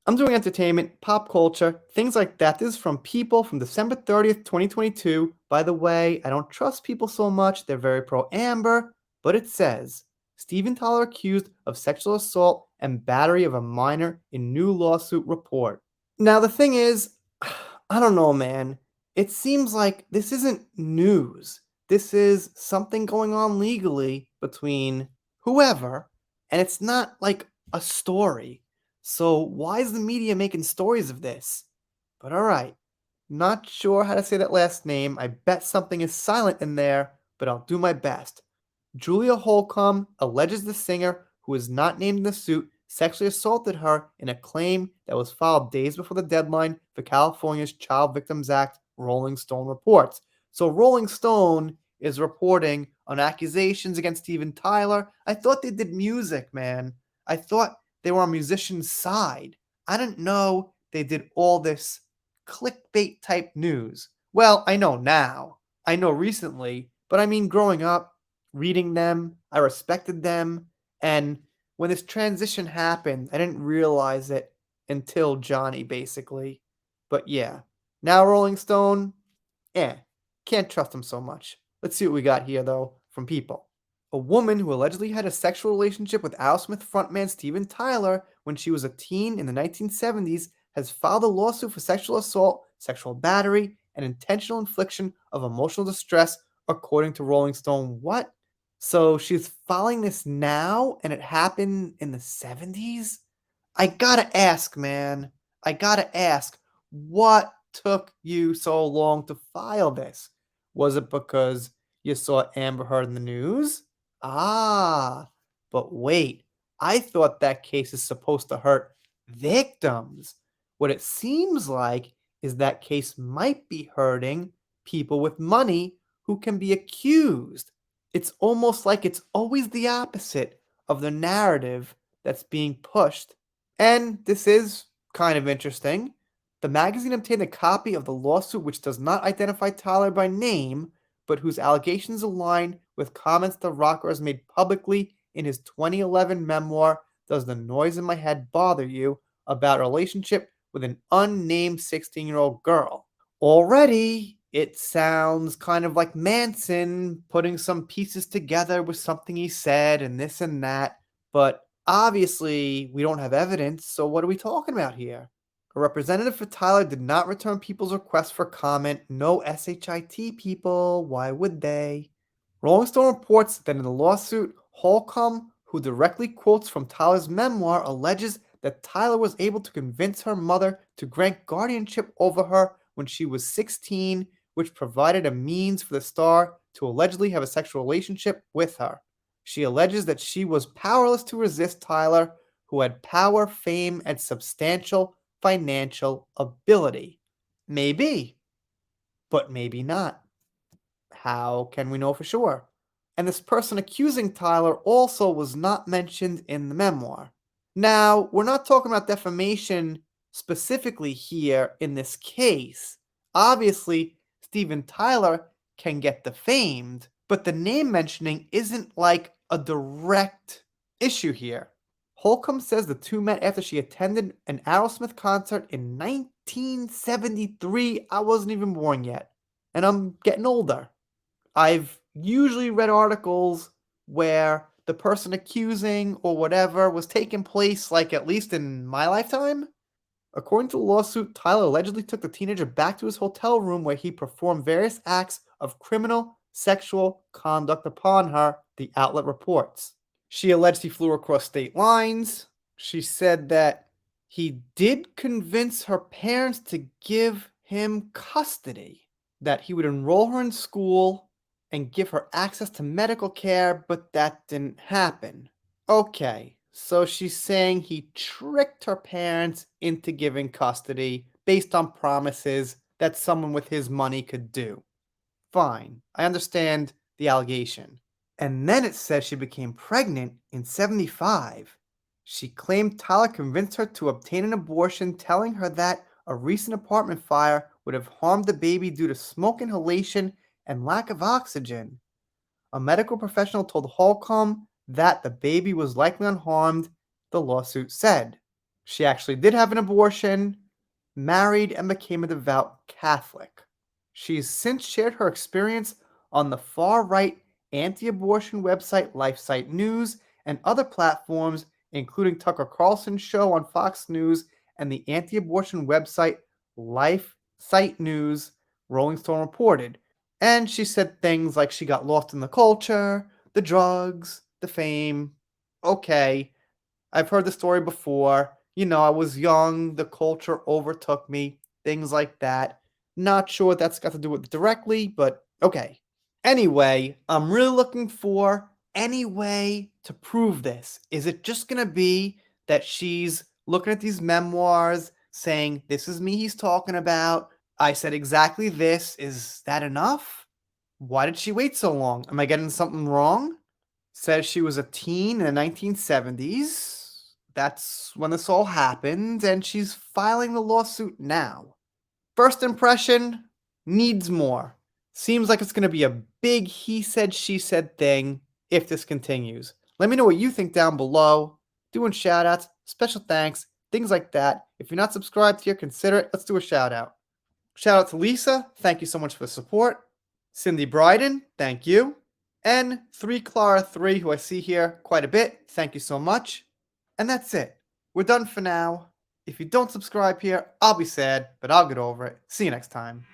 I'm doing entertainment, pop culture, things like that. This is from People from December 30th, 2022. By the way, I don't trust People so much. They're very pro Amber, but it says Steven Tyler accused of sexual assault and battery of a minor in new lawsuit report. Now, the thing is, I don't know, man. It seems like this isn't news. This is something going on legally between whoever, and it's not like a story. So, why is the media making stories of this? But alright, not sure how to say that last name. I bet something is silent in there, but I'll do my best. Julia Holcomb alleges the singer, who is not named in the suit, sexually assaulted her in a claim that was filed days before the deadline for California's Child Victims Act, Rolling Stone reports. So Rolling Stone is reporting on accusations against Steven Tyler. I thought they did music, man. I thought they were on musicians' side. I didn't know they did all this clickbait type news. Well, I know now. I know recently, but I mean growing up, reading them, I respected them, and when this transition happened, I didn't realize it until Johnny, basically. But yeah, now Rolling Stone, eh, can't trust him so much. Let's see what we got here, though, from People. A woman who allegedly had a sexual relationship with Aerosmith frontman Steven Tyler when she was a teen in the 1970s has filed a lawsuit for sexual assault, sexual battery, and intentional infliction of emotional distress, according to Rolling Stone. What? So she's filing this now, and it happened in the 70s? I gotta ask, man. I gotta ask, what took you so long to file this? Was it because you saw Amber Heard in the news? Ah, but wait, I thought that case is supposed to hurt victims. What it seems like is that case might be hurting people with money who can be accused. It's almost like it's always the opposite of the narrative that's being pushed. And this is kind of interesting. The magazine obtained a copy of the lawsuit, which does not identify Tyler by name, but whose allegations align with comments the rocker has made publicly in his 2011 memoir, Does the Noise in My Head Bother You? About a relationship with an unnamed 16-year-old girl. Already, it sounds kind of like Manson putting some pieces together with something he said and this and that, but obviously we don't have evidence, so what are we talking about here? A representative for Tyler did not return people's request for comment. No SHIT people, why would they? Rolling Stone reports that in the lawsuit, Holcomb, who directly quotes from Tyler's memoir, alleges that Tyler was able to convince her mother to grant guardianship over her when she was 16, which provided a means for the star to allegedly have a sexual relationship with her. She alleges that she was powerless to resist Tyler, who had power, fame, and substantial financial ability. Maybe, but maybe not. How can we know for sure? And this person accusing Tyler also was not mentioned in the memoir. Now, we're not talking about defamation specifically here in this case. Obviously, Steven Tyler can get defamed, but the name mentioning isn't like a direct issue here. Holcomb says the two met after she attended an Aerosmith concert in 1973. I wasn't even born yet, and I'm getting older. I've usually read articles where the person accusing or whatever was taking place, like at least in my lifetime. According to the lawsuit, Tyler allegedly took the teenager back to his hotel room where he performed various acts of criminal sexual conduct upon her, the outlet reports. She alleged he flew across state lines. She said that he did convince her parents to give him custody, that he would enroll her in school and give her access to medical care, but that didn't happen. Okay, so she's saying he tricked her parents into giving custody based on promises that someone with his money could do. Fine, I understand the allegation. And then it says she became pregnant in 75. She claimed Tyler convinced her to obtain an abortion, telling her that a recent apartment fire would have harmed the baby due to smoke inhalation and lack of oxygen. A medical professional told Holcomb that the baby was likely unharmed, the lawsuit said. She actually did have an abortion, married, and became a devout Catholic. She's since shared her experience on the far right anti abortion website LifeSite News and other platforms, including Tucker Carlson's show on Fox News and the anti abortion website LifeSite News, Rolling Stone reported. And she said things like she got lost in the culture, the drugs, the fame. Okay, I've heard the story before. I was young, the culture overtook me, things like that. Not sure what that's got to do with it directly, but okay. Anyway, I'm really looking for any way to prove this. Is it just going to be that she's looking at these memoirs saying, this is me he's talking about? I said exactly this. Is that enough? Why did she wait so long? Am I getting something wrong? Says she was a teen in the 1970s. That's when this all happened, and she's filing the lawsuit now. First impression needs more. Seems like it's going to be a big he said, she said thing if this continues. Let me know what you think down below. Doing shout outs, special thanks, things like that. If you're not subscribed here, consider it. Let's do a shout out. Shout out to Lisa. Thank you so much for the support. Cindy Bryden. Thank you. And 3 Clara 3, who I see here quite a bit. Thank you so much. And that's it. We're done for now. If you don't subscribe here, I'll be sad, but I'll get over it. See you next time.